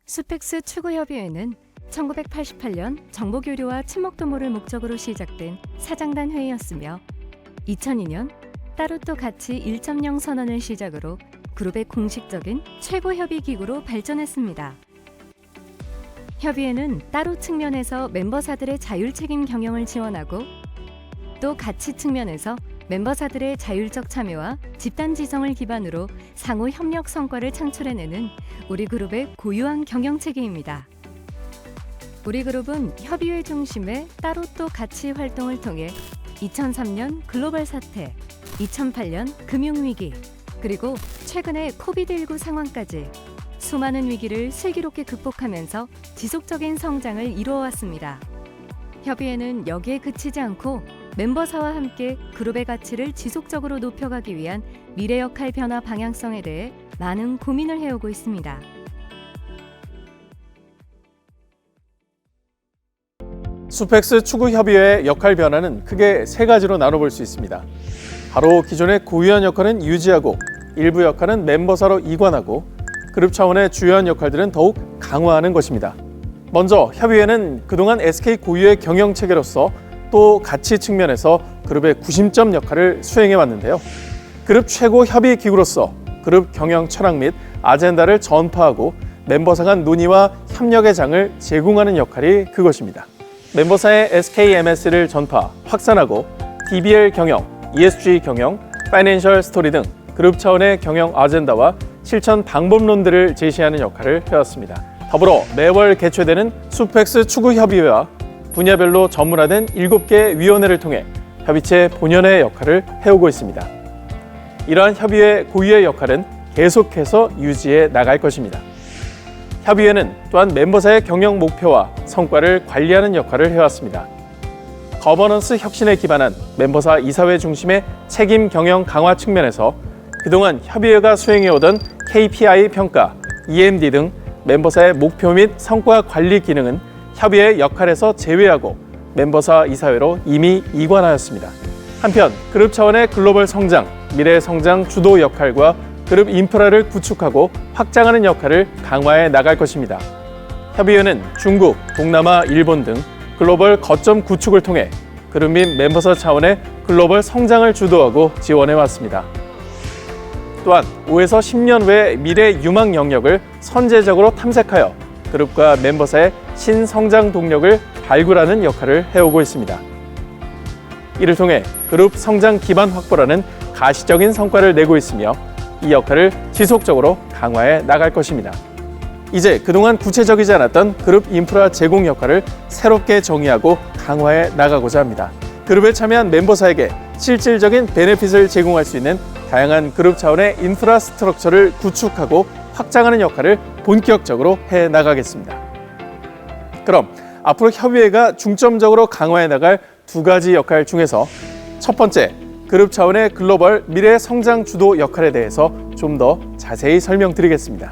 수펙스 추구협의회는 1988년 정보교류와 친목도모를 목적으로 시작된 사장단 회의였으며 2002년 따로 또 가치 1.0 선언을 시작으로 그룹의 공식적인 최고협의기구로 발전했습니다. 협의회는 따로 측면에서 멤버사들의 자율책임 경영을 지원하고 또 가치 측면에서 멤버사들의 자율적 참여와 집단 지성을 기반으로 상호 협력 성과를 창출해내는 우리 그룹의 고유한 경영체계입니다. 우리 그룹은 협의회 중심의 따로 또 가치 활동을 통해 2003년 글로벌 사태, 2008년 금융위기, 그리고 최근의 코비드19 상황까지 수많은 위기를 슬기롭게 극복하면서 지속적인 성장을 이루어왔습니다. 협의회는 여기에 그치지 않고 멤버사와 함께 그룹의 가치를 지속적으로 높여가기 위한 미래 역할 변화 방향성에 대해 많은 고민을 해오고 있습니다. 수펙스 추구협의회의 역할 변화는 크게 세 가지로 나눠볼 수 있습니다. 바로 기존의 고유한 역할은 유지하고 일부 역할은 멤버사로 이관하고 그룹 차원의 주요한 역할들은 더욱 강화하는 것입니다. 먼저 협의회는 그동안 SK 고유의 경영체계로서 또 가치 측면에서 그룹의 구심점 역할을 수행해왔는데요. 그룹 최고 협의기구로서 그룹 경영 철학 및 아젠다를 전파하고 멤버사 간 논의와 협력의 장을 제공하는 역할이 그것입니다. 멤버사의 SKMS를 전파, 확산하고 DBL 경영, ESG 경영, 파이낸셜 스토리 등 그룹 차원의 경영 아젠다와 실천 방법론들을 제시하는 역할을 해왔습니다. 더불어 매월 개최되는 수펙스 추구협의회와 분야별로 전문화된 7개 위원회를 통해 협의체 본연의 역할을 해오고 있습니다. 이러한 협의회 고유의 역할은 계속해서 유지해 나갈 것입니다. 협의회는 또한 멤버사의 경영 목표와 성과를 관리하는 역할을 해왔습니다. 거버넌스 혁신에 기반한 멤버사 이사회 중심의 책임 경영 강화 측면에서 그동안 협의회가 수행해오던 KPI 평가, EMD 등 멤버사의 목표 및 성과 관리 기능은 협의회 역할에서 제외하고 멤버사 이사회로 이미 이관하였습니다. 한편 그룹 차원의 글로벌 성장, 미래 성장 주도 역할과 그룹 인프라를 구축하고 확장하는 역할을 강화해 나갈 것입니다. 협의회는 중국, 동남아, 일본 등 글로벌 거점 구축을 통해 그룹 및 멤버사 차원의 글로벌 성장을 주도하고 지원해 왔습니다. 또한 5에서 10년 후의 미래 유망 영역을 선제적으로 탐색하여 그룹과 멤버사의 신성장 동력을 발굴하는 역할을 해오고 있습니다. 이를 통해 그룹 성장 기반 확보라는 가시적인 성과를 내고 있으며 이 역할을 지속적으로 강화해 나갈 것입니다. 이제 그동안 구체적이지 않았던 그룹 인프라 제공 역할을 새롭게 정의하고 강화해 나가고자 합니다. 그룹에 참여한 멤버사에게 실질적인 베네핏을 제공할 수 있는 다양한 그룹 차원의 인프라스트럭처를 구축하고 확장하는 역할을 본격적으로 해 나가겠습니다. 그럼 앞으로 협의회가 중점적으로 강화해 나갈 두 가지 역할 중에서 첫 번째, 그룹 차원의 글로벌 미래 성장 주도 역할에 대해서 좀 더 자세히 설명드리겠습니다.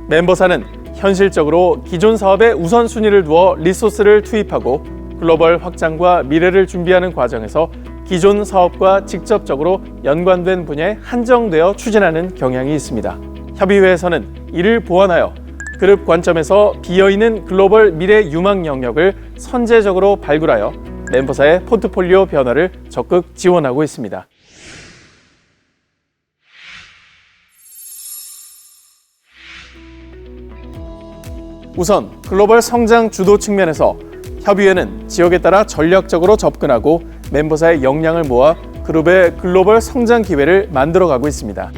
멤버사는 현실적으로 기존 사업에 우선순위를 두어 리소스를 투입하고 글로벌 확장과 미래를 준비하는 과정에서 기존 사업과 직접적으로 연관된 분야에 한정되어 추진하는 경향이 있습니다. 협의회에서는 이를 보완하여 그룹 관점에서 비어있는 글로벌 미래 유망 영역을 선제적으로 발굴하여 멤버사의 포트폴리오 변화를 적극 지원하고 있습니다. 우선 글로벌 성장 주도 측면에서 협의회는 지역에 따라 전략적으로 접근하고 멤버사의 역량을 모아 그룹의 글로벌 성장 기회를 만들어가고 있습니다.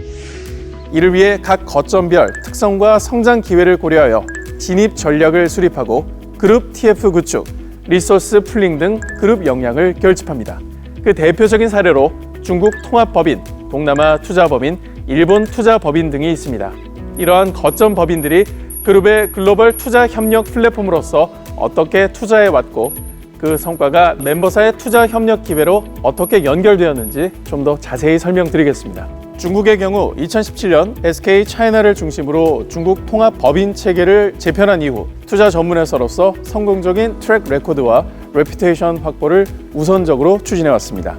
이를 위해 각 거점별 특성과 성장 기회를 고려하여 진입 전략을 수립하고 그룹 TF 구축, 리소스 풀링 등 그룹 역량을 결집합니다. 그 대표적인 사례로 중국 통합법인, 동남아 투자법인, 일본 투자법인 등이 있습니다. 이러한 거점 법인들이 그룹의 글로벌 투자 협력 플랫폼으로서 어떻게 투자해왔고 그 성과가 멤버사의 투자 협력 기회로 어떻게 연결되었는지 좀 더 자세히 설명드리겠습니다. 중국의 경우 2017년 SK 차이나를 중심으로 중국 통합 법인 체계를 재편한 이후 투자 전문회사로서 성공적인 트랙 레코드와 레퓨테이션 확보를 우선적으로 추진해왔습니다.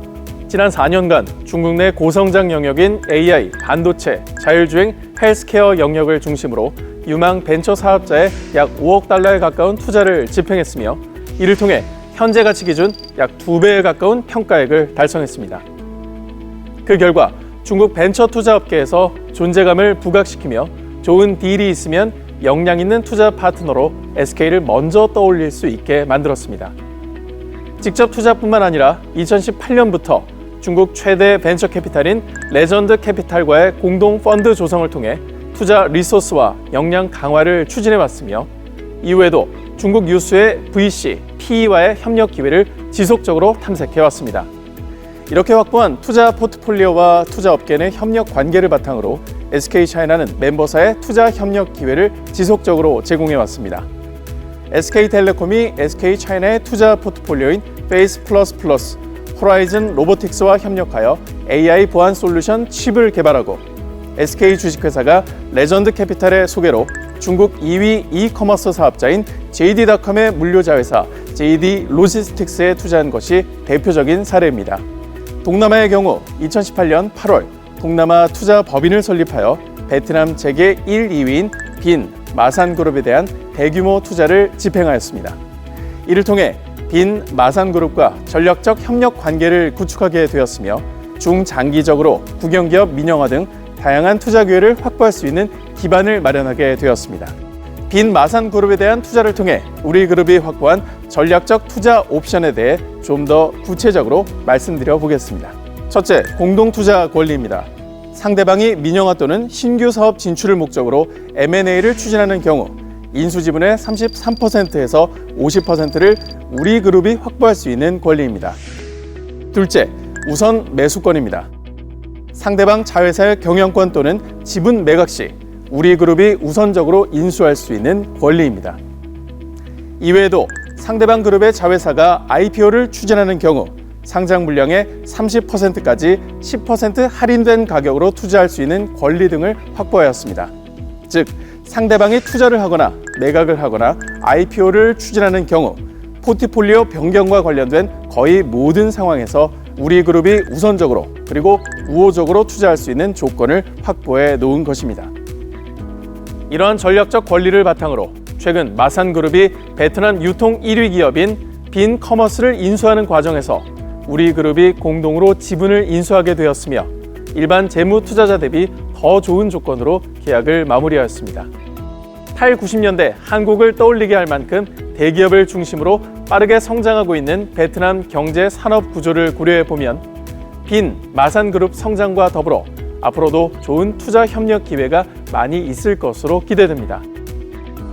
지난 4년간 중국 내 고성장 영역인 AI, 반도체, 자율주행, 헬스케어 영역을 중심으로 유망 벤처 사업자에 약 5억 달러에 가까운 투자를 집행했으며 이를 통해 현재 가치 기준 약 2배에 가까운 평가액을 달성했습니다. 그 결과 중국 벤처 투자업계에서 존재감을 부각시키며 좋은 딜이 있으면 역량 있는 투자 파트너로 SK를 먼저 떠올릴 수 있게 만들었습니다. 직접 투자뿐만 아니라 2018년부터 중국 최대 벤처 캐피탈인 레전드 캐피탈과의 공동 펀드 조성을 통해 투자 리소스와 역량 강화를 추진해 왔으며 이후에도 중국 유수의 VC, PE와의 협력 기회를 지속적으로 탐색해 왔습니다. 이렇게 확보한 투자 포트폴리오와 투자업계 내 협력 관계를 바탕으로 SK차이나는 멤버사의 투자 협력 기회를 지속적으로 제공해 왔습니다. SK텔레콤이 SK차이나의 투자 포트폴리오인 페이스++, 호라이즌 로보틱스와 협력하여 AI 보안 솔루션 칩을 개발하고 SK 주식회사가 레전드 캐피탈의 소개로 중국 2위 이커머스 사업자인 JD.com의 물류자회사 JD 로지스틱스에 투자한 것이 대표적인 사례입니다. 동남아의 경우 2018년 8월 동남아 투자 법인을 설립하여 베트남 재계 1, 2위인 빈, 마산그룹에 대한 대규모 투자를 집행하였습니다. 이를 통해 빈, 마산그룹과 전략적 협력 관계를 구축하게 되었으며 중장기적으로 국영기업 민영화 등 다양한 투자 기회를 확보할 수 있는 기반을 마련하게 되었습니다. 빈 마산그룹에 대한 투자를 통해 우리 그룹이 확보한 전략적 투자 옵션에 대해 좀 더 구체적으로 말씀드려 보겠습니다. 첫째, 공동투자 권리입니다. 상대방이 민영화 또는 신규 사업 진출을 목적으로 M&A를 추진하는 경우 인수지분의 33%에서 50%를 우리 그룹이 확보할 수 있는 권리입니다. 둘째, 우선 매수권입니다. 상대방 자회사의 경영권 또는 지분 매각 시 우리 그룹이 우선적으로 인수할 수 있는 권리입니다. 이외에도 상대방 그룹의 자회사가 IPO를 추진하는 경우 상장 물량의 30%까지 10% 할인된 가격으로 투자할 수 있는 권리 등을 확보하였습니다. 즉, 상대방이 투자를 하거나 매각을 하거나 IPO를 추진하는 경우 포트폴리오 변경과 관련된 거의 모든 상황에서 우리 그룹이 우선적으로 그리고 우호적으로 투자할 수 있는 조건을 확보해 놓은 것입니다. 이러한 전략적 권리를 바탕으로 최근 마산그룹이 베트남 유통 1위 기업인 빈 커머스를 인수하는 과정에서 우리 그룹이 공동으로 지분을 인수하게 되었으며 일반 재무 투자자 대비 더 좋은 조건으로 계약을 마무리하였습니다. 8, 90년대 한국을 떠올리게 할 만큼 대기업을 중심으로 빠르게 성장하고 있는 베트남 경제 산업 구조를 고려해 보면 빈 마산그룹 성장과 더불어 앞으로도 좋은 투자 협력 기회가 많이 있을 것으로 기대됩니다.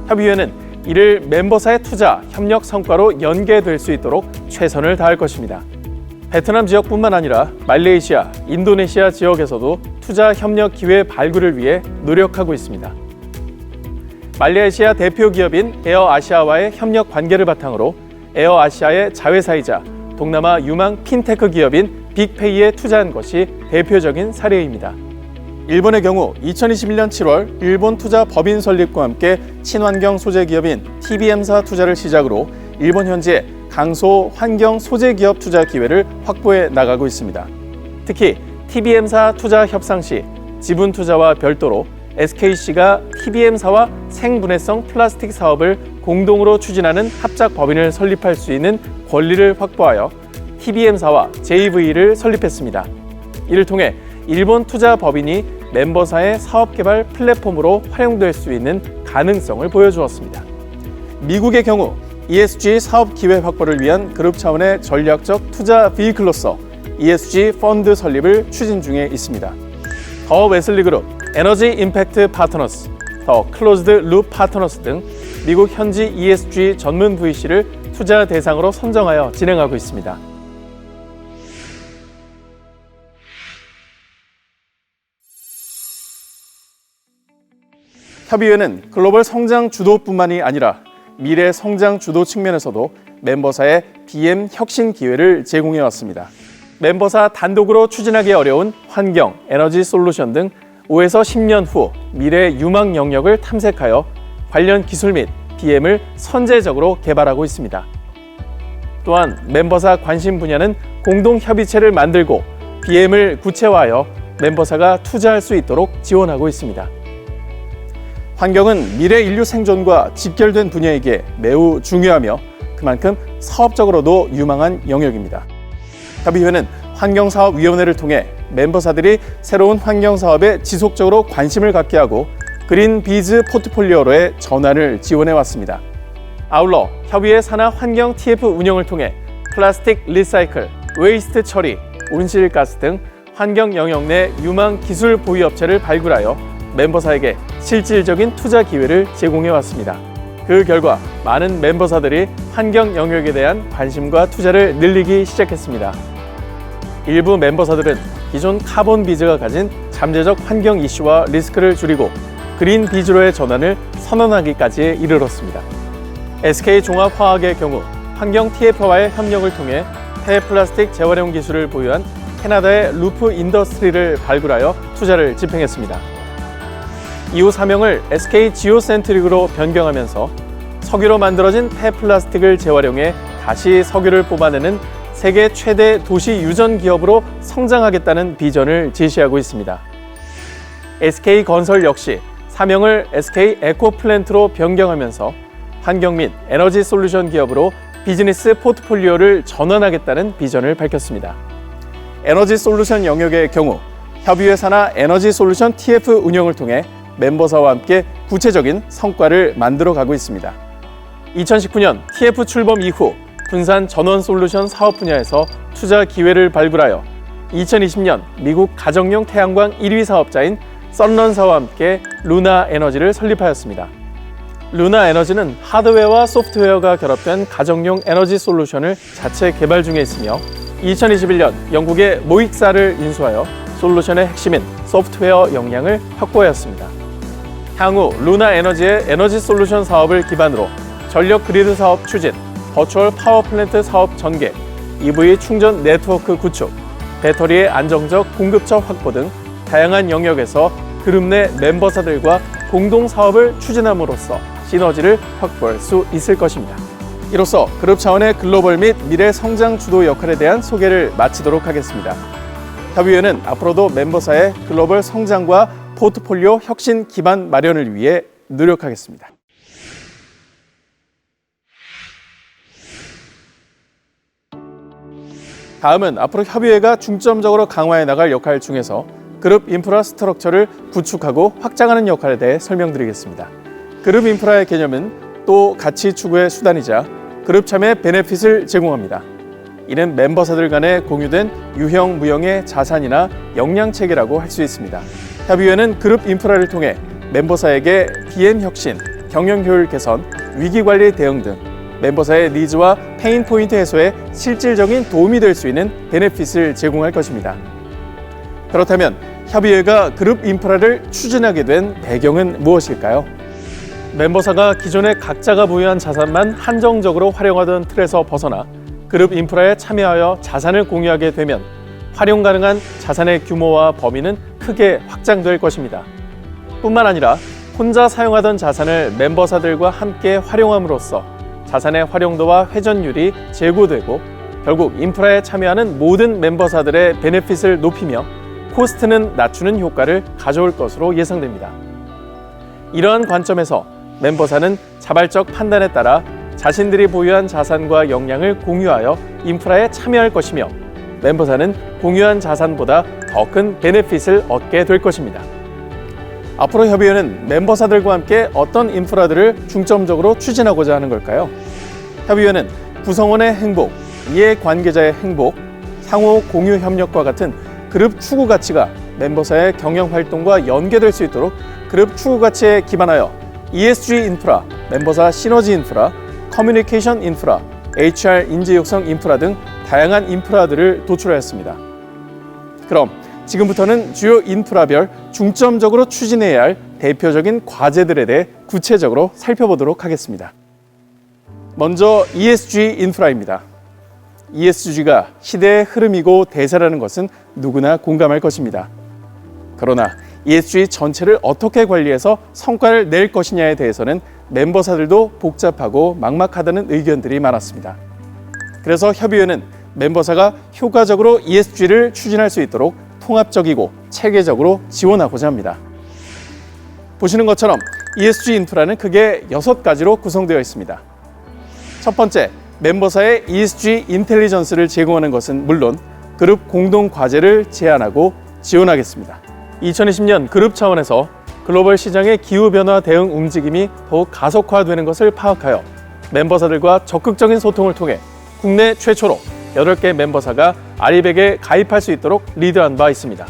협의회는 이를 멤버사의 투자 협력 성과로 연계될 수 있도록 최선을 다할 것입니다. 베트남 지역뿐만 아니라 말레이시아, 인도네시아 지역에서도 투자 협력 기회 발굴을 위해 노력하고 있습니다. 말레이시아 대표 기업인 에어아시아와의 협력 관계를 바탕으로 에어아시아의 자회사이자 동남아 유망 핀테크 기업인 빅페이에 투자한 것이 대표적인 사례입니다. 일본의 경우 2021년 7월 일본 투자 법인 설립과 함께 친환경 소재 기업인 TBM사 투자를 시작으로 일본 현지의 강소 환경 소재 기업 투자 기회를 확보해 나가고 있습니다. 특히 TBM사 투자 협상 시 지분 투자와 별도로 SKC가 TBM사와 생분해성 플라스틱 사업을 공동으로 추진하는 합작 법인을 설립할 수 있는 권리를 확보하여 TBM사와 JV를 설립했습니다. 이를 통해 일본 투자 법인이 멤버사의 사업개발 플랫폼으로 활용될 수 있는 가능성을 보여주었습니다. 미국의 경우 ESG 사업 기회 확보를 위한 그룹 차원의 전략적 투자 비클로서 ESG 펀드 설립을 추진 중에 있습니다. 더 웨슬리 그룹, 에너지 임팩트 파트너스, 더 클로즈드 룹 파트너스 등 미국 현지 ESG 전문 VC를 투자 대상으로 선정하여 진행하고 있습니다. 협의회는 글로벌 성장 주도뿐만이 아니라 미래 성장 주도 측면에서도 멤버사의 BM 혁신 기회를 제공해 왔습니다. 멤버사 단독으로 추진하기 어려운 환경, 에너지 솔루션 등 5에서 10년 후 미래 유망 영역을 탐색하여 관련 기술 및 BM을 선제적으로 개발하고 있습니다. 또한 멤버사 관심 분야는 공동 협의체를 만들고 BM을 구체화하여 멤버사가 투자할 수 있도록 지원하고 있습니다. 환경은 미래 인류 생존과 직결된 분야이기에 매우 중요하며 그만큼 사업적으로도 유망한 영역입니다. 협의회는 환경사업위원회를 통해 멤버사들이 새로운 환경사업에 지속적으로 관심을 갖게 하고 그린비즈 포트폴리오로의 전환을 지원해왔습니다. 아울러 협의회 산하 환경 TF 운영을 통해 플라스틱 리사이클, 웨이스트 처리, 온실가스 등 환경 영역 내 유망 기술 보유 업체를 발굴하여 멤버사에게 실질적인 투자 기회를 제공해왔습니다. 그 결과 많은 멤버사들이 환경 영역에 대한 관심과 투자를 늘리기 시작했습니다. 일부 멤버사들은 기존 카본 비즈가 가진 잠재적 환경 이슈와 리스크를 줄이고 그린 비즈로의 전환을 선언하기까지 이르렀습니다. SK종합화학의 경우 환경 TF와의 협력을 통해 폐플라스틱 재활용 기술을 보유한 캐나다의 루프 인더스트리를 발굴하여 투자를 집행했습니다. 이후 사명을 SK 지오센트릭으로 변경하면서 석유로 만들어진 폐플라스틱을 재활용해 다시 석유를 뽑아내는 세계 최대 도시 유전 기업으로 성장하겠다는 비전을 제시하고 있습니다. SK건설 역시 사명을 SK 에코플랜트로 변경하면서 환경 및 에너지 솔루션 기업으로 비즈니스 포트폴리오를 전환하겠다는 비전을 밝혔습니다. 에너지 솔루션 영역의 경우 협의회 산하 에너지 솔루션 TF 운영을 통해 멤버사와 함께 구체적인 성과를 만들어가고 있습니다. 2019년 TF 출범 이후 분산 전원 솔루션 사업 분야에서 투자 기회를 발굴하여 2020년 미국 가정용 태양광 1위 사업자인 썬런사와 함께 루나 에너지를 설립하였습니다. 루나 에너지는 하드웨어와 소프트웨어가 결합된 가정용 에너지 솔루션을 자체 개발 중에 있으며 2021년 영국의 모익사를 인수하여 솔루션의 핵심인 소프트웨어 역량을 확보하였습니다. 향후 루나 에너지의 에너지 솔루션 사업을 기반으로 전력 그리드 사업 추진, 버추얼 파워 플랜트 사업 전개, EV 충전 네트워크 구축, 배터리의 안정적 공급처 확보 등 다양한 영역에서 그룹 내 멤버사들과 공동 사업을 추진함으로써 시너지를 확보할 수 있을 것입니다. 이로써 그룹 차원의 글로벌 및 미래 성장 주도 역할에 대한 소개를 마치도록 하겠습니다. 협의회는 앞으로도 멤버사의 글로벌 성장과 포트폴리오 혁신 기반 마련을 위해 노력하겠습니다. 다음은 앞으로 협의회가 중점적으로 강화해 나갈 역할 중에서 그룹 인프라 스트럭처를 구축하고 확장하는 역할에 대해 설명드리겠습니다. 그룹 인프라의 개념은 또 가치 추구의 수단이자 그룹 참여의 베네핏을 제공합니다. 이는 멤버사들 간에 공유된 유형 무형의 자산이나 역량 체계라고 할 수 있습니다. 협의회는 그룹 인프라를 통해 멤버사에게 DM 혁신, 경영 효율 개선, 위기 관리 대응 등 멤버사의 니즈와 페인 포인트 해소에 실질적인 도움이 될 수 있는 베네핏을 제공할 것입니다. 그렇다면 협의회가 그룹 인프라를 추진하게 된 배경은 무엇일까요? 멤버사가 기존에 각자가 보유한 자산만 한정적으로 활용하던 틀에서 벗어나 그룹 인프라에 참여하여 자산을 공유하게 되면 활용 가능한 자산의 규모와 범위는 크게 확장될 것입니다. 뿐만 아니라 혼자 사용하던 자산을 멤버사들과 함께 활용함으로써 자산의 활용도와 회전율이 제고되고 결국 인프라에 참여하는 모든 멤버사들의 베네핏을 높이며 코스트는 낮추는 효과를 가져올 것으로 예상됩니다. 이러한 관점에서 멤버사는 자발적 판단에 따라 자신들이 보유한 자산과 역량을 공유하여 인프라에 참여할 것이며 멤버사는 공유한 자산보다 더 큰 베네핏을 얻게 될 것입니다. 앞으로 협의회는 멤버사들과 함께 어떤 인프라들을 중점적으로 추진하고자 하는 걸까요? 협의회는 구성원의 행복, 이해관계자의 행복, 상호 공유 협력과 같은 그룹 추구 가치가 멤버사의 경영 활동과 연계될 수 있도록 그룹 추구 가치에 기반하여 ESG 인프라, 멤버사 시너지 인프라, 커뮤니케이션 인프라, HR 인재 육성 인프라 등 다양한 인프라들을 도출하였습니다. 그럼 지금부터는 주요 인프라별 중점적으로 추진해야 할 대표적인 과제들에 대해 구체적으로 살펴보도록 하겠습니다. 먼저 ESG 인프라입니다. ESG가 시대의 흐름이고 대세라는 것은 누구나 공감할 것입니다. 그러나 ESG 전체를 어떻게 관리해서 성과를 낼 것이냐에 대해서는 멤버사들도 복잡하고 막막하다는 의견들이 많았습니다. 그래서 협의회는 멤버사가 효과적으로 ESG를 추진할 수 있도록 통합적이고 체계적으로 지원하고자 합니다. 보시는 것처럼 ESG 인프라는 크게 6가지로 구성되어 있습니다. 첫 번째, 멤버사의 ESG 인텔리전스를 제공하는 것은 물론 그룹 공동 과제를 제안하고 지원하겠습니다. 2020년 그룹 차원에서 글로벌 시장의 기후변화 대응 움직임이 더욱 가속화되는 것을 파악하여 멤버사들과 적극적인 소통을 통해 국내 최초로 8개 멤버사가 아리백에 가입할 수 있도록 리드한 바 있습니다.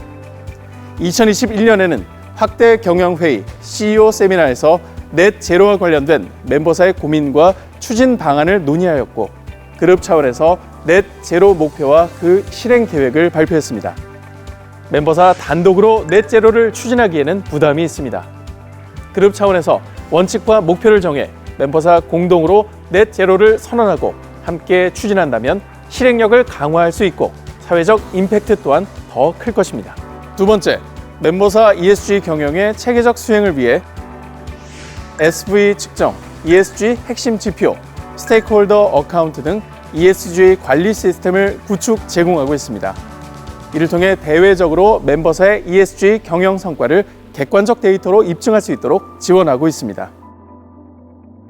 2021년에는 확대 경영회의 CEO 세미나에서 넷 제로와 관련된 멤버사의 고민과 추진 방안을 논의하였고 그룹 차원에서 넷 제로 목표와 그 실행 계획을 발표했습니다. 멤버사 단독으로 넷 제로를 추진하기에는 부담이 있습니다. 그룹 차원에서 원칙과 목표를 정해 멤버사 공동으로 넷 제로를 선언하고 함께 추진한다면 실행력을 강화할 수 있고 사회적 임팩트 또한 더 클 것입니다. 두 번째, 멤버사 ESG 경영의 체계적 수행을 위해 SV 측정, ESG 핵심 지표, 스테이크홀더 어카운트 등 ESG 관리 시스템을 구축 제공하고 있습니다. 이를 통해 대외적으로 멤버사의 ESG 경영 성과를 객관적 데이터로 입증할 수 있도록 지원하고 있습니다.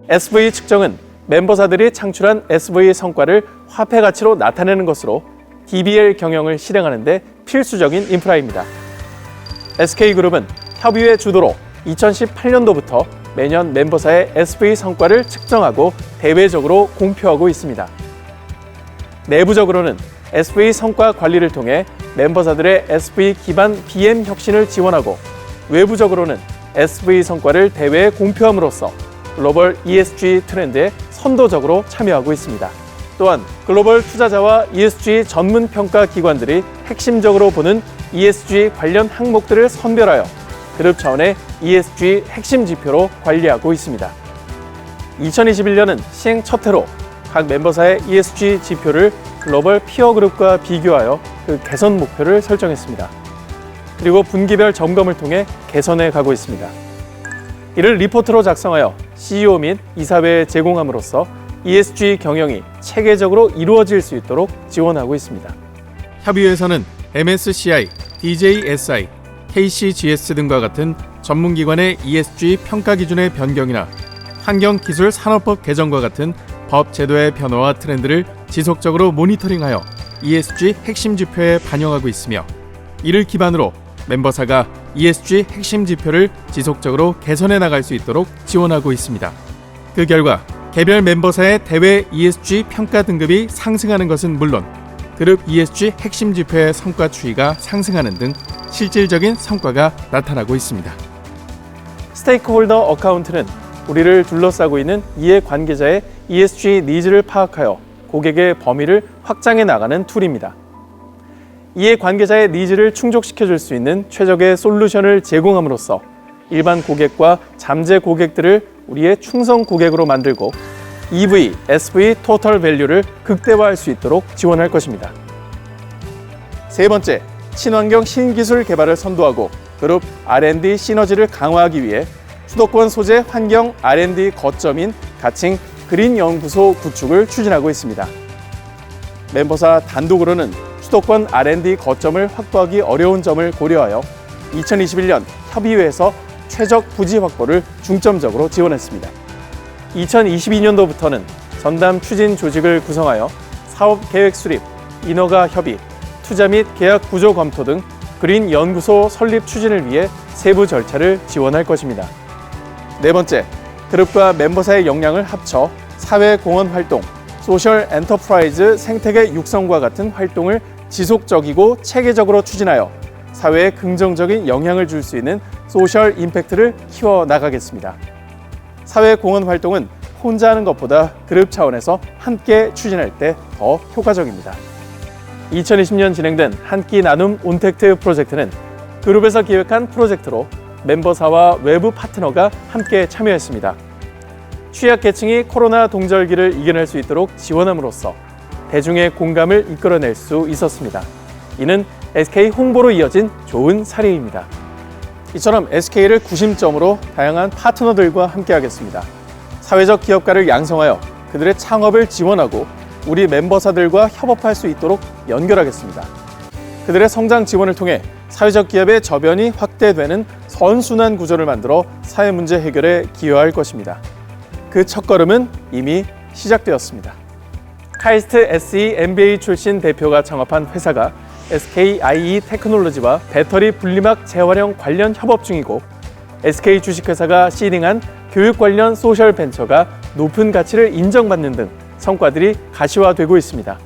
SV 측정은 멤버사들이 창출한 SV 성과를 화폐 가치로 나타내는 것으로 DBL 경영을 실행하는 데 필수적인 인프라입니다. SK그룹은 협의회 주도로 2018년도부터 매년 멤버사의 SV 성과를 측정하고 대외적으로 공표하고 있습니다. 내부적으로는 SV 성과 관리를 통해 멤버사들의 SV 기반 BM 혁신을 지원하고 외부적으로는 SV 성과를 대외에 공표함으로써 글로벌 ESG 트렌드에 선도적으로 참여하고 있습니다. 또한 글로벌 투자자와 ESG 전문 평가 기관들이 핵심적으로 보는 ESG 관련 항목들을 선별하여 그룹 차원의 ESG 핵심 지표로 관리하고 있습니다. 2021년은 시행 첫 해로 각 멤버사의 ESG 지표를 글로벌 피어 그룹과 비교하여 그 개선 목표를 설정했습니다. 그리고 분기별 점검을 통해 개선해 가고 있습니다. 이를 리포트로 작성하여 CEO 및 이사회에 제공함으로써 ESG 경영이 체계적으로 이루어질 수 있도록 지원하고 있습니다. 협의회에서는 MSCI, DJSI, KCGS 등과 같은 전문기관의 ESG 평가 기준의 변경이나 환경기술산업법 개정과 같은 법 제도의 변화와 트렌드를 지속적으로 모니터링하여 ESG 핵심 지표에 반영하고 있으며 이를 기반으로 멤버사가 ESG 핵심 지표를 지속적으로 개선해 나갈 수 있도록 지원하고 있습니다. 그 결과 개별 멤버사의 대외 ESG 평가 등급이 상승하는 것은 물론 그룹 ESG 핵심 지표의 성과 추이가 상승하는 등 실질적인 성과가 나타나고 있습니다. 스테이크홀더 어카운트는 우리를 둘러싸고 있는 이해관계자의 ESG 니즈를 파악하여 고객의 범위를 확장해 나가는 툴입니다. 이해관계자의 니즈를 충족시켜줄 수 있는 최적의 솔루션을 제공함으로써 일반 고객과 잠재 고객들을 우리의 충성 고객으로 만들고 EV, SV 토털 밸류를 극대화할 수 있도록 지원할 것입니다. 세 번째, 친환경 신기술 개발을 선도하고 그룹 R&D 시너지를 강화하기 위해 수도권 소재 환경 R&D 거점인 가칭 그린 연구소 구축을 추진하고 있습니다. 멤버사 단독으로는 수도권 R&D 거점을 확보하기 어려운 점을 고려하여 2021년 협의회에서 최적 부지 확보를 중점적으로 지원했습니다. 2022년도부터는 전담 추진 조직을 구성하여 사업 계획 수립, 인허가 협의, 투자 및 계약 구조 검토 등 그린 연구소 설립 추진을 위해 세부 절차를 지원할 것입니다. 네 번째, 그룹과 멤버사의 역량을 합쳐 사회 공헌 활동, 소셜 엔터프라이즈 생태계 육성과 같은 활동을 지속적이고 체계적으로 추진하여 사회에 긍정적인 영향을 줄 수 있는 소셜 임팩트를 키워나가겠습니다. 사회 공헌 활동은 혼자 하는 것보다 그룹 차원에서 함께 추진할 때 더 효과적입니다. 2020년 진행된 한 끼 나눔 온택트 프로젝트는 그룹에서 기획한 프로젝트로 멤버사와 외부 파트너가 함께 참여했습니다. 취약계층이 코로나 동절기를 이겨낼 수 있도록 지원함으로써 대중의 공감을 이끌어낼 수 있었습니다. 이는 SK 홍보로 이어진 좋은 사례입니다. 이처럼 SK를 구심점으로 다양한 파트너들과 함께하겠습니다. 사회적 기업가를 양성하여 그들의 창업을 지원하고 우리 멤버사들과 협업할 수 있도록 연결하겠습니다. 그들의 성장 지원을 통해 사회적 기업의 저변이 확대되는 선순환 구조를 만들어 사회 문제 해결에 기여할 것입니다. 그 첫걸음은 이미 시작되었습니다. 카이스트 SE MBA 출신 대표가 창업한 회사가 SKIE 테크놀로지와 배터리 분리막 재활용 관련 협업 중이고, SK 주식회사가 시딩한 교육 관련 소셜 벤처가 높은 가치를 인정받는 등 성과들이 가시화되고 있습니다.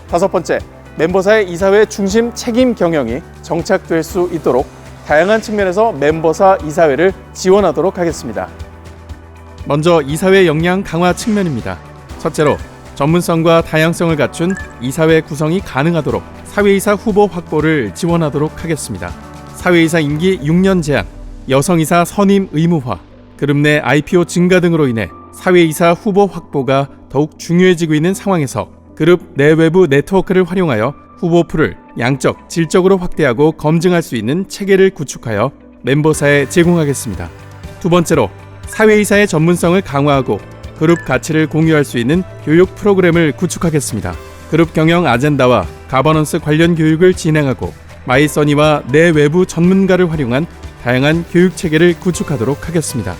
다섯 번째, 멤버사의 이사회 중심 책임 경영이 정착될 수 있도록 다양한 측면에서 멤버사 이사회를 지원하도록 하겠습니다. 먼저 이사회 역량 강화 측면입니다. 첫째로 전문성과 다양성을 갖춘 이사회 구성이 가능하도록 사회이사 후보 확보를 지원하도록 하겠습니다. 사회이사 임기 6년 제한, 여성이사 선임 의무화, 그룹 내 IPO 증가 등으로 인해 사회이사 후보 확보가 더욱 중요해지고 있는 상황에서 그룹 내외부 네트워크를 활용하여 후보 풀을 양적, 질적으로 확대하고 검증할 수 있는 체계를 구축하여 멤버사에 제공하겠습니다. 두 번째로 사회이사의 전문성을 강화하고 그룹 가치를 공유할 수 있는 교육 프로그램을 구축하겠습니다. 그룹 경영 아젠다와 가버넌스 관련 교육을 진행하고 마이써니와 내외부 전문가를 활용한 다양한 교육 체계를 구축하도록 하겠습니다.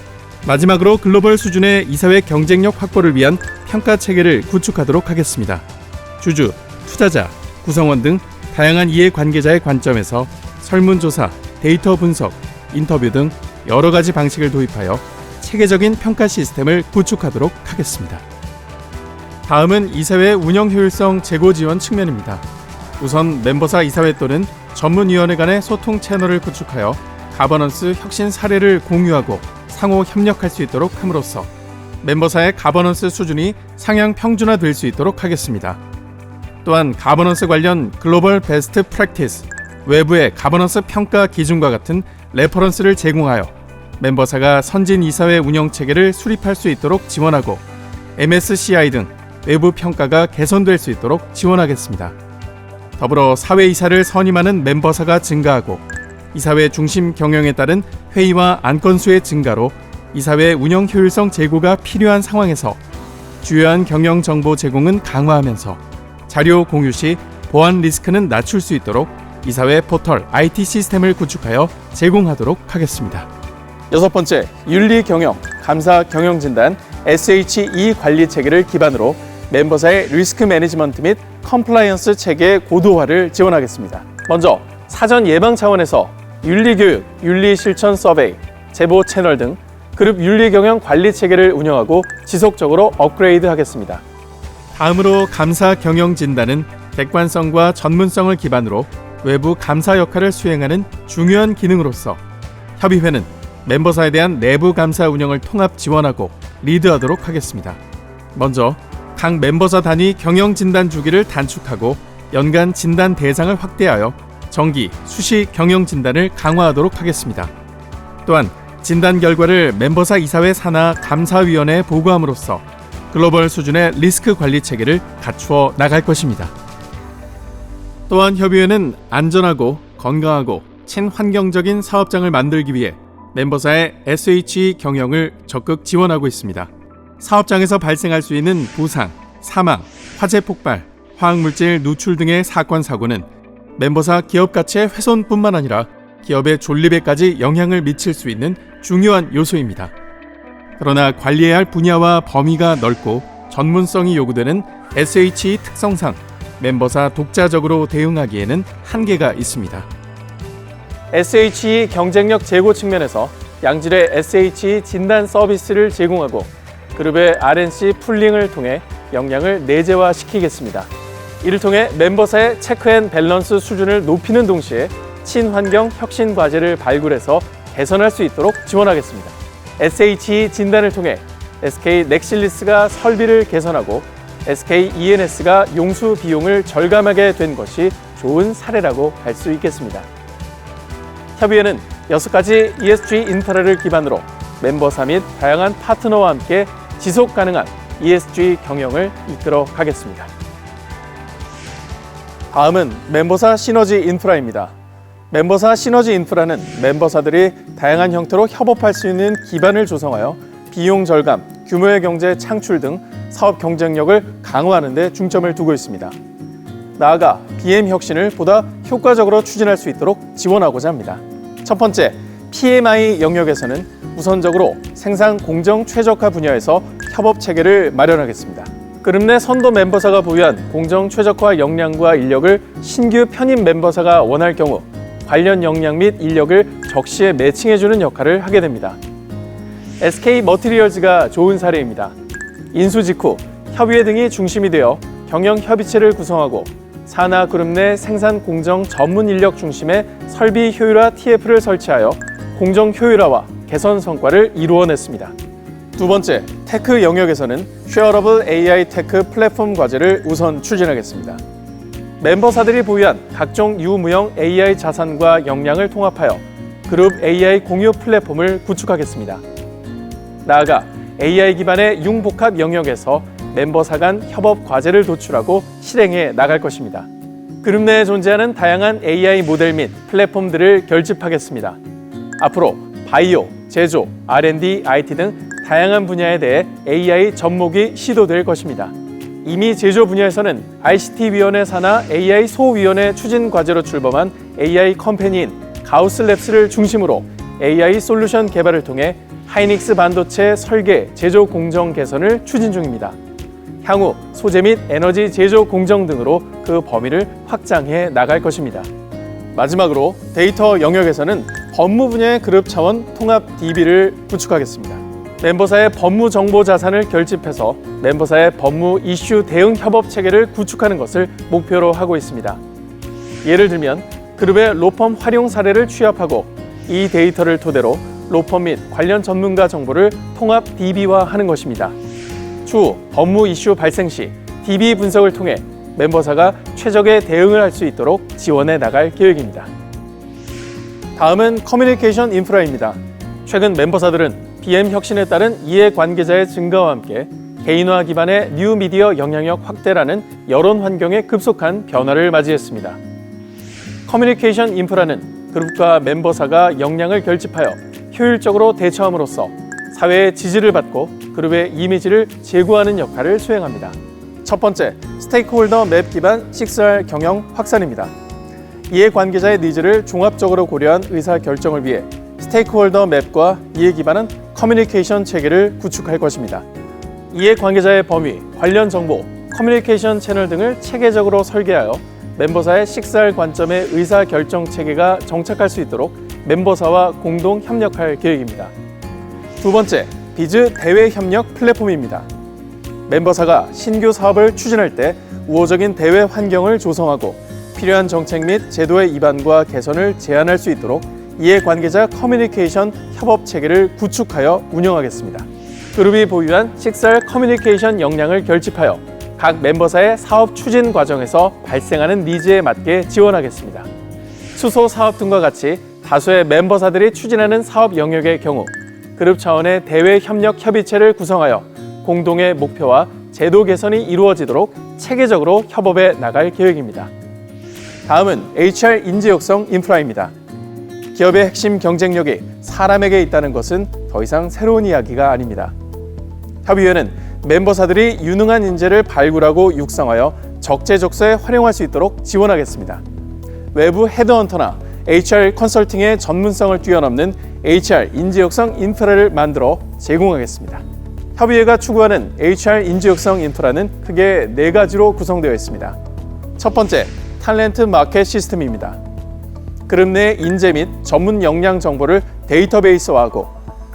마지막으로 글로벌 수준의 이사회 경쟁력 확보를 위한 평가 체계를 구축하도록 하겠습니다. 주주, 투자자, 구성원 등 다양한 이해관계자의 관점에서 설문조사, 데이터 분석, 인터뷰 등 여러 가지 방식을 도입하여 체계적인 평가 시스템을 구축하도록 하겠습니다. 다음은 이사회 운영 효율성 제고 지원 측면입니다. 우선 멤버사 이사회 또는 전문위원회 간의 소통 채널을 구축하여 가버넌스 혁신 사례를 공유하고 상호 협력할 수 있도록 함으로써 멤버사의 가버넌스 수준이 상향 평준화될 수 있도록 하겠습니다. 또한 가버넌스 관련 글로벌 베스트 프랙티스, 외부의 가버넌스 평가 기준과 같은 레퍼런스를 제공하여 멤버사가 선진 이사회 운영 체계를 수립할 수 있도록 지원하고 MSCI 등 외부 평가가 개선될 수 있도록 지원하겠습니다. 더불어 사회이사를 선임하는 멤버사가 증가하고 이사회 중심 경영에 따른 회의와 안건 수의 증가로 이사회 운영 효율성 제고가 필요한 상황에서 주요한 경영 정보 제공은 강화하면서 자료 공유 시 보안 리스크는 낮출 수 있도록 이사회 포털 IT 시스템을 구축하여 제공하도록 하겠습니다. 여섯 번째, 윤리 경영, 감사 경영 진단, SHE 관리 체계를 기반으로 멤버사의 리스크 매니지먼트 및 컴플라이언스 체계 고도화를 지원하겠습니다. 먼저 사전 예방 차원에서 윤리교육, 윤리실천 서베이, 제보 채널 등 그룹 윤리경영 관리 체계를 운영하고 지속적으로 업그레이드하겠습니다. 다음으로 감사 경영 진단은 객관성과 전문성을 기반으로 외부 감사 역할을 수행하는 중요한 기능으로서 협의회는 멤버사에 대한 내부 감사 운영을 통합 지원하고 리드하도록 하겠습니다. 먼저 각 멤버사 단위 경영 진단 주기를 단축하고 연간 진단 대상을 확대하여 정기, 수시 경영 진단을 강화하도록 하겠습니다. 또한 진단 결과를 멤버사 이사회 산하 감사위원회에 보고함으로써 글로벌 수준의 리스크 관리 체계를 갖추어 나갈 것입니다. 또한 협의회는 안전하고 건강하고 친환경적인 사업장을 만들기 위해 멤버사의 SHE 경영을 적극 지원하고 있습니다. 사업장에서 발생할 수 있는 부상, 사망, 화재 폭발, 화학물질 누출 등의 사건 사고는 멤버사 기업 가치의 훼손뿐만 아니라 기업의 존립에까지 영향을 미칠 수 있는 중요한 요소입니다. 그러나 관리해야 할 분야와 범위가 넓고 전문성이 요구되는 SHE 특성상 멤버사 독자적으로 대응하기에는 한계가 있습니다. SHE 경쟁력 제고 측면에서 양질의 SHE 진단 서비스를 제공하고 그룹의 R&C 풀링을 통해 역량을 내재화시키겠습니다. 이를 통해 멤버사의 체크 앤 밸런스 수준을 높이는 동시에 친환경 혁신 과제를 발굴해서 개선할 수 있도록 지원하겠습니다. SHE 진단을 통해 SK 넥실리스가 설비를 개선하고 SK ENS가 용수 비용을 절감하게 된 것이 좋은 사례라고 할 수 있겠습니다. 협의회는 6가지 ESG 인프라를 기반으로 멤버사 및 다양한 파트너와 함께 지속 가능한 ESG 경영을 이끌어 가겠습니다. 다음은 멤버사 시너지 인프라입니다. 멤버사 시너지 인프라는 멤버사들이 다양한 형태로 협업할 수 있는 기반을 조성하여 비용 절감, 규모의 경제 창출 등 사업 경쟁력을 강화하는 데 중점을 두고 있습니다. 나아가 BM 혁신을 보다 효과적으로 추진할 수 있도록 지원하고자 합니다. 첫 번째, PMI 영역에서는 우선적으로 생산 공정 최적화 분야에서 협업 체계를 마련하겠습니다. 그룹 내 선도 멤버사가 보유한 공정 최적화 역량과 인력을 신규 편입 멤버사가 원할 경우 관련 역량 및 인력을 적시에 매칭해주는 역할을 하게 됩니다. SK 머티리얼즈가 좋은 사례입니다. 인수 직후 협의회 등이 중심이 되어 경영 협의체를 구성하고 산하 그룹 내 생산 공정 전문 인력 중심의 설비 효율화 TF를 설치하여 공정 효율화와 개선 성과를 이루어냈습니다. 두 번째, 테크 영역에서는 쉐어러블 AI 테크 플랫폼 과제를 우선 추진하겠습니다. 멤버사들이 보유한 각종 유무형 AI 자산과 역량을 통합하여 그룹 AI 공유 플랫폼을 구축하겠습니다. 나아가 AI 기반의 융복합 영역에서 멤버사 간 협업 과제를 도출하고 실행해 나갈 것입니다. 그룹 내에 존재하는 다양한 AI 모델 및 플랫폼들을 결집하겠습니다. 앞으로 바이오, 제조, R&D, IT 등 다양한 분야에 대해 AI 접목이 시도될 것입니다. 이미 제조 분야에서는 ICT위원회 산하 AI 소위원회 추진 과제로 출범한 AI 컴퍼니인 가우스랩스를 중심으로 AI 솔루션 개발을 통해 하이닉스 반도체 설계, 제조 공정 개선을 추진 중입니다. 향후 소재 및 에너지 제조 공정 등으로 그 범위를 확장해 나갈 것입니다. 마지막으로 데이터 영역에서는 법무 분야의 그룹 차원 통합 DB를 구축하겠습니다. 멤버사의 법무 정보 자산을 결집해서 멤버사의 법무 이슈 대응 협업 체계를 구축하는 것을 목표로 하고 있습니다. 예를 들면 그룹의 로펌 활용 사례를 취합하고 이 데이터를 토대로 로펌 및 관련 전문가 정보를 통합 DB화하는 것입니다. 추후 법무 이슈 발생 시 DB 분석을 통해 멤버사가 최적의 대응을 할 수 있도록 지원해 나갈 계획입니다. 다음은 커뮤니케이션 인프라입니다. 최근 멤버사들은 BM 혁신에 따른 이해관계자의 증가와 함께 개인화 기반의 뉴미디어 영향력 확대라는 여론 환경에 급속한 변화를 맞이했습니다. 커뮤니케이션 인프라는 그룹과 멤버사가 역량을 결집하여 효율적으로 대처함으로써 사회의 지지를 받고 그룹의 이미지를 제고하는 역할을 수행합니다. 첫 번째, 스테이크홀더 맵 기반 6R 경영 확산입니다. 이해관계자의 니즈를 종합적으로 고려한 의사결정을 위해 스테이크홀더 맵과 이해 기반한 커뮤니케이션 체계를 구축할 것입니다. 이해관계자의 범위, 관련 정보, 커뮤니케이션 채널 등을 체계적으로 설계하여 멤버사의 6R 관점의 의사결정 체계가 정착할 수 있도록 멤버사와 공동 협력할 계획입니다. 두 번째, 비즈 대외 협력 플랫폼입니다. 멤버사가 신규 사업을 추진할 때 우호적인 대외 환경을 조성하고 필요한 정책 및 제도의 입안과 개선을 제안할 수 있도록 이해관계자 커뮤니케이션 협업 체계를 구축하여 운영하겠습니다. 그룹이 보유한 6R 커뮤니케이션 역량을 결집하여 각 멤버사의 사업 추진 과정에서 발생하는 니즈에 맞게 지원하겠습니다. 수소 사업 등과 같이 다수의 멤버사들이 추진하는 사업 영역의 경우 그룹 차원의 대외 협력 협의체를 구성하여 공동의 목표와 제도 개선이 이루어지도록 체계적으로 협업해 나갈 계획입니다. 다음은 HR 인재 육성 인프라입니다. 기업의 핵심 경쟁력이 사람에게 있다는 것은 더 이상 새로운 이야기가 아닙니다. 협의회는 멤버사들이 유능한 인재를 발굴하고 육성하여 적재적소에 활용할 수 있도록 지원하겠습니다. 외부 헤드헌터나 HR 컨설팅의 전문성을 뛰어넘는 HR 인재 육성 인프라를 만들어 제공하겠습니다. 협의회가 추구하는 HR 인재 육성 인프라는 크게 4가지로 구성되어 있습니다. 첫 번째, 탤런트 마켓 시스템입니다. 그룹 내 인재 및 전문 역량 정보를 데이터베이스화하고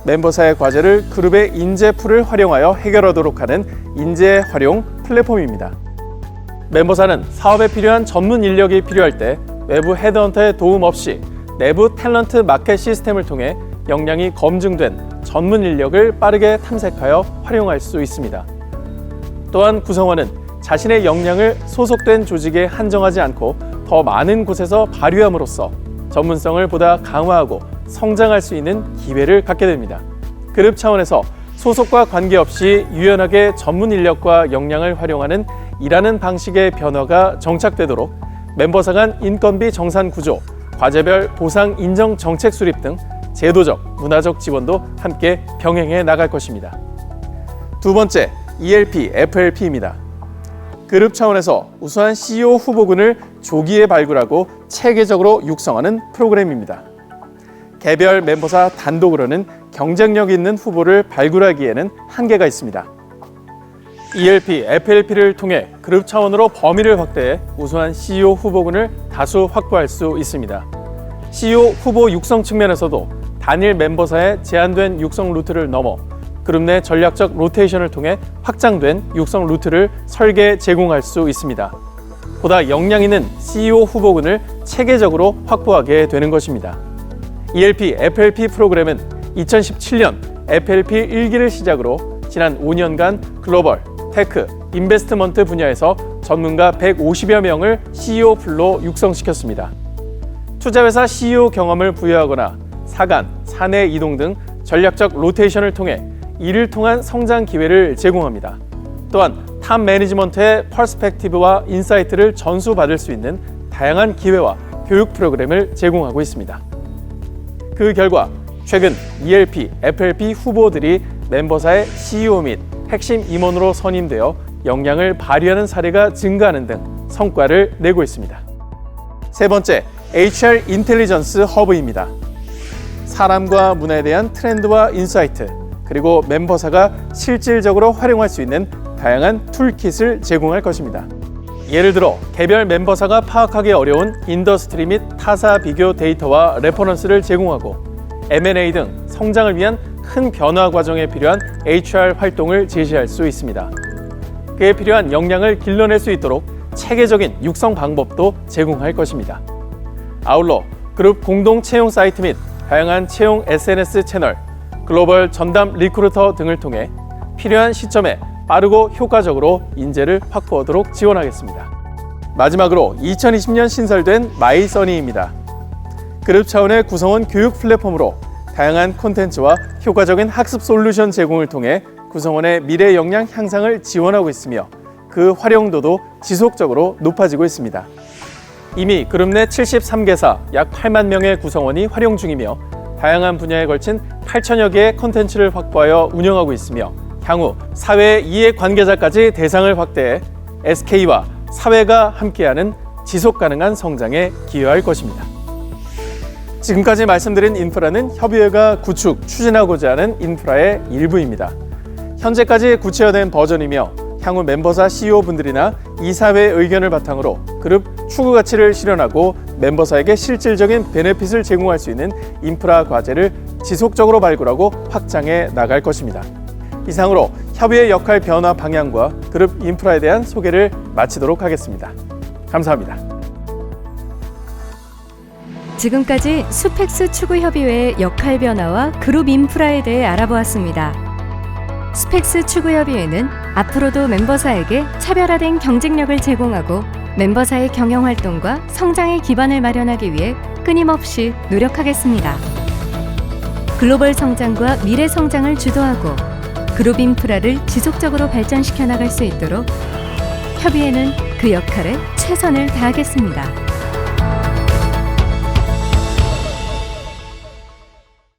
멤버사의 과제를 그룹의 인재 풀을 활용하여 해결하도록 하는 인재 활용 플랫폼입니다. 멤버사는 사업에 필요한 전문 인력이 필요할 때 외부 헤드헌터의 도움 없이 내부 탤런트 마켓 시스템을 통해 역량이 검증된 전문 인력을 빠르게 탐색하여 활용할 수 있습니다. 또한 구성원은 자신의 역량을 소속된 조직에 한정하지 않고 더 많은 곳에서 발휘함으로써 전문성을 보다 강화하고 성장할 수 있는 기회를 갖게 됩니다. 그룹 차원에서 소속과 관계없이 유연하게 전문 인력과 역량을 활용하는 일하는 방식의 변화가 정착되도록 멤버사 간 인건비 정산 구조, 과제별 보상 인정 정책 수립 등 제도적, 문화적 지원도 함께 병행해 나갈 것입니다. 두 번째, ELP, FLP입니다. 그룹 차원에서 우수한 CEO 후보군을 조기에 발굴하고 체계적으로 육성하는 프로그램입니다. 개별 멤버사 단독으로는 경쟁력 있는 후보를 발굴하기에는 한계가 있습니다. ELP, FLP를 통해 그룹 차원으로 범위를 확대해 우수한 CEO 후보군을 다수 확보할 수 있습니다. CEO 후보 육성 측면에서도 단일 멤버사의 제한된 육성 루트를 넘어 그룹 내 전략적 로테이션을 통해 확장된 육성 루트를 설계 제공할 수 있습니다. 보다 역량 있는 CEO 후보군을 체계적으로 확보하게 되는 것입니다. ELP, FLP 프로그램은 2017년 FLP 1기를 시작으로 지난 5년간 글로벌, 테크, 인베스트먼트 분야에서 전문가 150여 명을 CEO 풀로 육성시켰습니다. 투자회사 CEO 경험을 부여하거나 사간, 사내 이동 등 전략적 로테이션을 통해 이를 통한 성장 기회를 제공합니다. 또한 탑 매니지먼트의 퍼스펙티브와 인사이트를 전수받을 수 있는 다양한 기회와 교육 프로그램을 제공하고 있습니다. 그 결과 최근 ELP, FLP 후보들이 멤버사의 CEO 및 핵심 임원으로 선임되어 역량을 발휘하는 사례가 증가하는 등 성과를 내고 있습니다. 세 번째, HR 인텔리전스 허브입니다. 사람과 문화에 대한 트렌드와 인사이트, 그리고 멤버사가 실질적으로 활용할 수 있는 다양한 툴킷을 제공할 것입니다. 예를 들어 개별 멤버사가 파악하기 어려운 인더스트리 및 타사 비교 데이터와 레퍼런스를 제공하고 M&A 등 성장을 위한 큰 변화 과정에 필요한 HR 활동을 제시할 수 있습니다. 그에 필요한 역량을 길러낼 수 있도록 체계적인 육성 방법도 제공할 것입니다. 아울러 그룹 공동 채용 사이트 및 다양한 채용 SNS 채널, 글로벌 전담 리크루터 등을 통해 필요한 시점에 빠르고 효과적으로 인재를 확보하도록 지원하겠습니다. 마지막으로 2020년 신설된 마이써니입니다. 그룹 차원의 구성원 교육 플랫폼으로 다양한 콘텐츠와 효과적인 학습 솔루션 제공을 통해 구성원의 미래 역량 향상을 지원하고 있으며 그 활용도도 지속적으로 높아지고 있습니다. 이미 그룹 내 73개사 약 8만 명의 구성원이 활용 중이며 다양한 분야에 걸친 8천여 개의 콘텐츠를 확보하여 운영하고 있으며 향후 사회 이해 관계자까지 대상을 확대해 SK와 사회가 함께하는 지속 가능한 성장에 기여할 것입니다. 지금까지 말씀드린 인프라는 협의회가 구축, 추진하고자 하는 인프라의 일부입니다. 현재까지 구체화된 버전이며 향후 멤버사 CEO분들이나 이사회의 의견을 바탕으로 그룹 추구 가치를 실현하고 멤버사에게 실질적인 베네핏을 제공할 수 있는 인프라 과제를 지속적으로 발굴하고 확장해 나갈 것입니다. 이상으로 협의의 역할 변화 방향과 그룹 인프라에 대한 소개를 마치도록 하겠습니다. 감사합니다. 지금까지 수펙스 추구협의회의 역할 변화와 그룹 인프라에 대해 알아보았습니다. 수펙스 추구협의회는 앞으로도 멤버사에게 차별화된 경쟁력을 제공하고 멤버사의 경영활동과 성장의 기반을 마련하기 위해 끊임없이 노력하겠습니다. 글로벌 성장과 미래 성장을 주도하고 그룹 인프라를 지속적으로 발전시켜 나갈 수 있도록 협의회는 그 역할에 최선을 다하겠습니다.